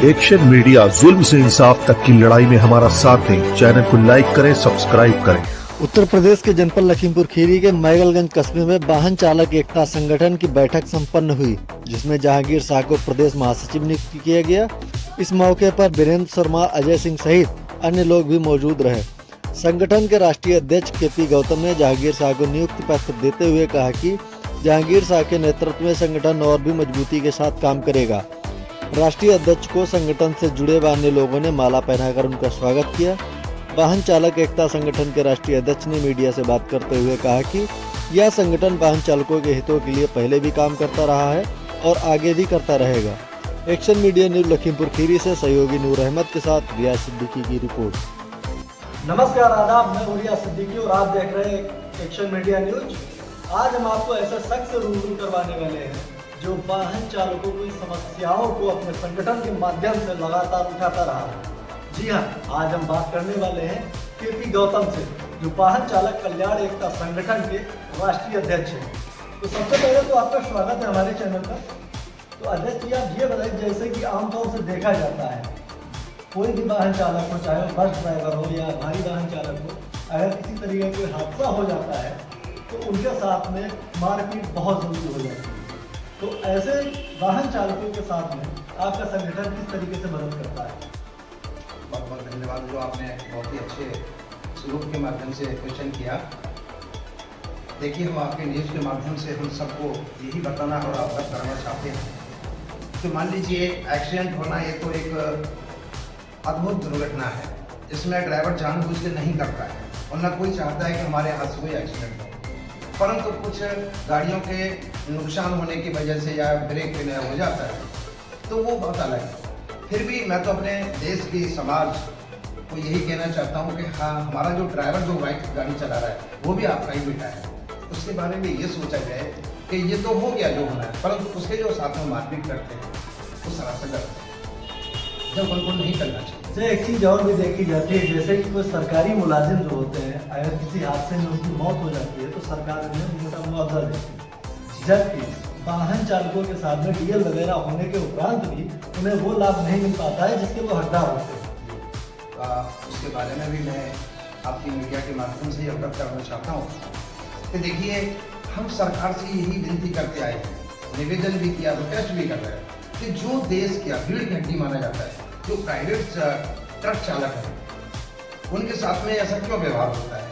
Action media, जुल्म से इंसाफ तक की लड़ाई में हमारा साथ दें। चैनल को लाइक करें, सब्सक्राइब करें। उत्तर प्रदेश के जनपद लखीमपुर खीरी के मैगलगंज कस्बे में वाहन चालक एकता संगठन की बैठक संपन्न हुई, जिसमें जहांगीर शाह को प्रदेश महासचिव नियुक्त किया गया। इस मौके पर वीरेंद्र शर्मा, अजय सिंह सहित अन्य लोग भी मौजूद रहे। संगठन के राष्ट्रीय अध्यक्ष के.पी. गौतम ने जहांगीर शाह को नियुक्ति पत्र देते हुए कहा कि जहांगीर शाह के नेतृत्व में संगठन और भी मजबूती के साथ काम करेगा। राष्ट्रीय अध्यक्ष को संगठन से जुड़े अन्य लोगों ने माला पहनाकर उनका स्वागत किया। वाहन चालक एकता संगठन के राष्ट्रीय अध्यक्ष ने मीडिया से बात करते हुए कहा कि यह संगठन वाहन चालकों के हितों के लिए पहले भी काम करता रहा है और आगे भी करता रहेगा। Action media news Lakhimpur Kheri से सहयोगी नूर अहमद के साथ रियाज सिद्दीकी की रिपोर्ट। नमस्कार, आदाब, मैं रियाज सिद्दीकी और आप देख रहे हैं एक्शन मीडिया न्यूज। आज हम आपको ऐसे शख्स से रूबरू करवाने वाले हैं जो वाहन चालकों की समस्याओं को अपने संगठन के माध्यम से लगातार उठाता रहा है। जी हाँ, आज हम बात करने वाले हैं के.पी. गौतम से, जो वाहन चालक कल्याण एकता संगठन के राष्ट्रीय अध्यक्ष हैं। तो सबसे पहले तो आपका स्वागत है हमारे चैनल पर। तो अध्यक्ष जी, आप ये बताइए, जैसे कि आमतौर से देखा जाता है, कोई भी वाहन चालक हो, चाहे वो बस ड्राइवर हो या भारी वाहन चालक हो, अगर किसी तरीके का कोई हादसा हो जाता है तो उनके साथ में मारपीट बहुत जल्दी हो जाती है। तो ऐसे वाहन चालकों के साथ में आपका संगठन किस तरीके से मदद करता है? बहुत बहुत धन्यवाद, जो आपने बहुत ही अच्छे सलूक के माध्यम से क्वेश्चन किया। देखिए, हम आपके न्यूज़ के माध्यम से हम सबको यही बताना और अवगत कराना चाहते हैं कि मान लीजिए एक्सीडेंट होना, ये तो एक अद्भुत दुर्घटना है, जिसमें ड्राइवर जानबूझ के नहीं करता है और न कोई चाहता है कि हमारे हाथ से कोई एक्सीडेंट हो, परंतु कुछ गाड़ियों के नुकसान होने की वजह से या ब्रेक फेलियर हो जाता है, तो वो बात अलग है। फिर भी मैं तो अपने देश की समाज को यही कहना चाहता हूँ कि हाँ, हमारा जो ड्राइवर जो बाइक गाड़ी चला रहा है वो भी आपका ही बेटा है। उसके बारे में ये सोचा जाए कि ये तो हो गया जो होना है, परंतु उसके जो साथ में मारपीट करते हैं वो सरासर गलत है, जब उनको नहीं करना चाहिए। एक चीज़ और भी देखी जाती है, जैसे कि कोई सरकारी मुलाजिम जो होते हैं, अगर किसी हादसे में उनकी मौत हो जाती है तो सरकार उन्हें मोटा मुआवजा देती है, जबकि वाहन चालकों के साथ में डीएल वगैरह होने के उपरांत भी उन्हें वो लाभ नहीं मिल पाता है जिसके वो हकदार होते हैं। उसके बारे में भी मैं आपकी मीडिया के माध्यम से अवगत करना चाहता हूँ कि देखिए, हम सरकार से यही विनती करते आए हैं, निवेदन भी किया, रिक्वेस्ट भी कर रहे हैं कि जो देश की भीड़ की हड्डी माना जाता है, जो प्राइवेट ट्रक चालक है, उनके साथ में ऐसा क्यों व्यवहार होता है?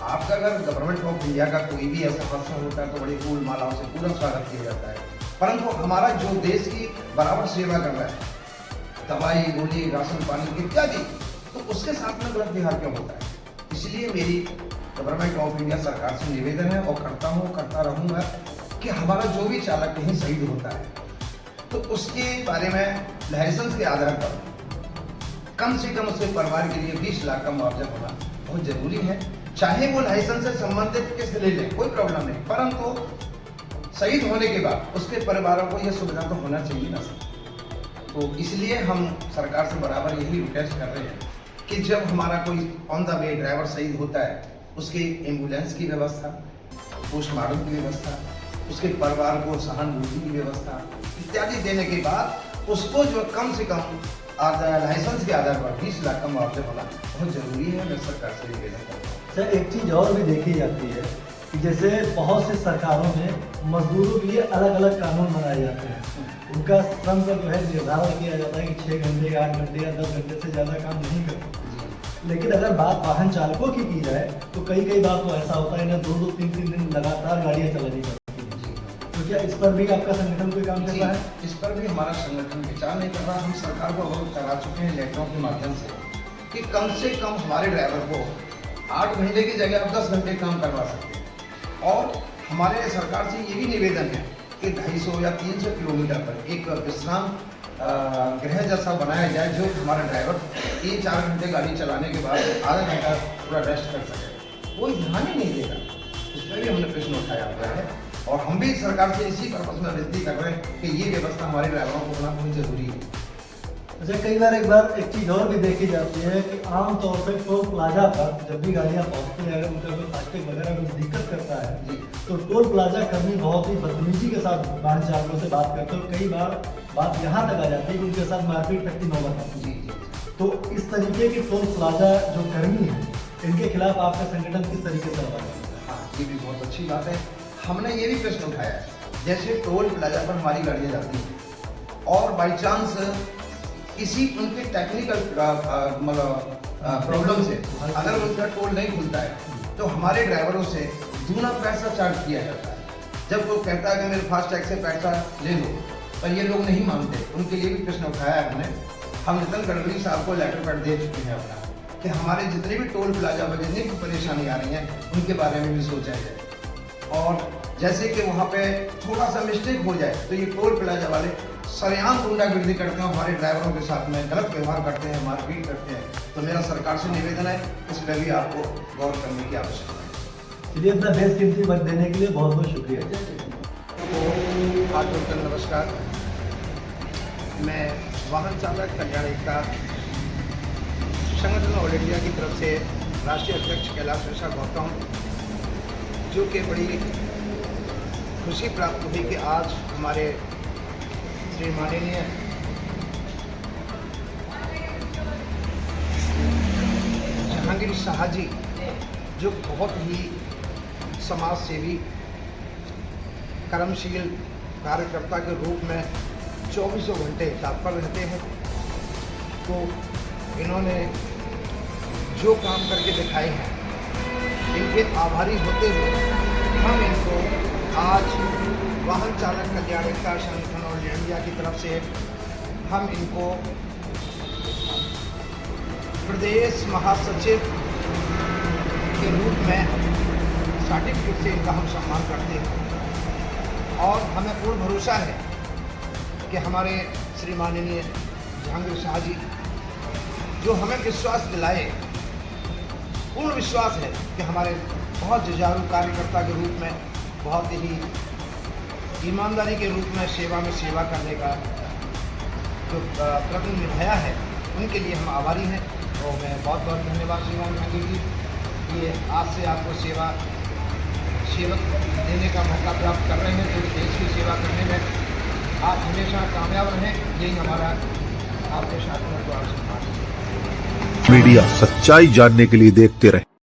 आपका अगर गवर्नमेंट ऑफ इंडिया का कोई भी ऐसा हादसा होता है तो बड़ी फूल मालाओं से पूरा स्वागत किया जाता है, परंतु हमारा जो देश की बराबर सेवा कर रहा है, दवाई गोली राशन पानी इत्यादि, तो उसके साथ में गलत व्यवहार क्यों होता है? इसलिए मेरी गवर्नमेंट ऑफ इंडिया सरकार से निवेदन है और करता रहूँगा कि हमारा जो भी चालक कहीं शहीद होता है तो उसके बारे में लाइसेंस के आधार पर कम से कम उसके परिवार के लिए 20 लाख का मुआवजा होना बहुत जरूरी है। चाहे वो लाइसेंस से संबंधित किस्त ले लें, कोई प्रॉब्लम नहीं, परंतु शहीद होने के बाद उसके परिवारों को यह सुविधा तो होना चाहिए ना सर। तो इसलिए हम सरकार से बराबर यही रिक्वेस्ट कर रहे हैं कि जब हमारा कोई ऑन द वे ड्राइवर शहीद होता है, उसकी एम्बुलेंस की व्यवस्था, पोस्टमार्टम की व्यवस्था, उसके परिवार को सहानुभूति की व्यवस्था इत्यादि देने के बाद उसको जो कम से कम लाइसेंस के आधार पर 20 लाख का मुआवजा होना बहुत जरूरी है। मैं सरकार से निवेदन करता हूँ। सर, एक चीज़ और भी देखी जाती है कि जैसे बहुत सी सरकारों में मजदूरों के लिए अलग अलग कानून बनाए जाते हैं, उनका श्रम का जो है निर्धारण किया जाता है कि 6 घंटे, 8 घंटे या 10 घंटे से ज़्यादा काम नहीं करते। लेकिन अगर बात वाहन चालकों की जाए तो कई बार तो ऐसा होता है ना, 2-2, 3-3 दिन लगातार गाड़ियाँ चलानी पड़ती है। तो क्या इस पर भी आपका संगठन कोई काम कर रहा है? इस पर भी हमारा संगठन विचार नहीं कर रहा। हम सरकार को अवगत करा चुके हैं लेटरों के माध्यम से कि कम से कम हमारे ड्राइवर को 8 घंटे की जगह आप 10 घंटे काम करवा सकते हैं। और हमारे सरकार से ये भी निवेदन है कि 250 या 300 किलोमीटर पर एक विश्राम गृह जैसा बनाया जाए, जो हमारा ड्राइवर 3-4 घंटे गाड़ी चलाने के बाद आधा घंटा पूरा रेस्ट कर सके। कोई ध्यान ही नहीं देगा। इसमें भी हमने प्रश्न उठाया हुआ है और हम भी सरकार से इसी पर्पस में विनती कर रहे हैं कि ये व्यवस्था हमारे ड्राइवरों को होना बहुत जरूरी है। अच्छा, कई बार एक चीज़ और भी देखी जाती है कि आमतौर से टोल प्लाजा पर जब भी गाड़ियाँ पहुँचती हैं, अगर उनका कोई फास्टैग वगैरह कुछ दिक्कत करता है तो टोल प्लाजा कर्मी बहुत ही बदतमीजी के साथ वाहन चालकों से बात करते हैं और कई बार बात यहाँ तक आ जाती है कि उनके साथ मारपीट तक की नौबत आती है। तो इस तरीके के टोल प्लाजा जो कर्मी हैं, इनके खिलाफ आपका संगठन किस तरीके से आवाज उठाता है? हाँ, ये भी बहुत अच्छी बात है। हमने ये भी प्रश्न उठाया है, जैसे टोल प्लाजा पर हमारी गाड़ियाँ जाती हैं और बाई चांस किसी उनके टेक्निकल मतलब प्रॉब्लम से अगर उनका टोल नहीं खुलता है तो हमारे ड्राइवरों से दूना पैसा चार्ज किया जाता है। जब वो कहता है कि मेरे फास्टैग से पैसा ले लो, पर ये लोग नहीं मानते। उनके लिए भी प्रश्न उठाया है हमने। हम नितिन गडकरी साहब को लेटर पैड दे चुके हैं अपना कि हमारे जितने भी टोल प्लाजा पर जितनी भी परेशानी आ रही है उनके बारे में भी सोचा जाए। और जैसे कि वहाँ पे थोड़ा सा मिस्टेक हो जाए तो ये टोल प्लाजा वाले सरेआम गुंडागर्दी करते हैं, हमारे ड्राइवरों के साथ में गलत व्यवहार करते हैं, मारपीट करते हैं। तो मेरा सरकार से निवेदन है, इस पर भी आपको गौर करने की आवश्यकता है। चलिए, अपना बेशकीमती वक्त देने के लिए बहुत बहुत शुक्रिया। तो हाथ जोड़कर नमस्कार। मैं वाहन चालक कल्याण एकता संगठन ऑल इंडिया की तरफ से राष्ट्रीय अध्यक्ष कैलाश मिश्रा गौतम, जो कि बड़ी खुशी प्राप्त हुई कि आज हमारे श्री माननीय जहांगीर शाह जी, जो बहुत ही समाज सेवी कर्मशील कार्यकर्ता के रूप में 24 घंटे तत्पर रहते हैं, तो इन्होंने जो काम करके दिखाए हैं, इनके आभारी होते हुए हम इनको आज वाहन चालक कल्याण एकता संगठन ऑल इंडिया की तरफ से हम इनको प्रदेश महासचिव के रूप में सर्टिफिकेट से इनका हम सम्मान करते हैं। और हमें पूर्ण भरोसा है कि हमारे श्री माननीय जहांगीर शाह जी जो हमें विश्वास दिलाए, पूर्ण विश्वास है कि हमारे बहुत जुझारू कार्यकर्ता के रूप में, बहुत ही ईमानदारी के रूप में सेवा करने का जो प्रयत्न निभाया है, उनके लिए हम आभारी हैं। और मैं बहुत बहुत धन्यवाद श्रीमान जहांगीर जी, ये आज से आपको सेवा देने का मौका प्राप्त कर रहे हैं, जो देश की सेवा करने में आप हमेशा कामयाब रहें, यही हमारा आपके साथ में दुआ है। मीडिया सच्चाई जानने के लिए देखते रहे।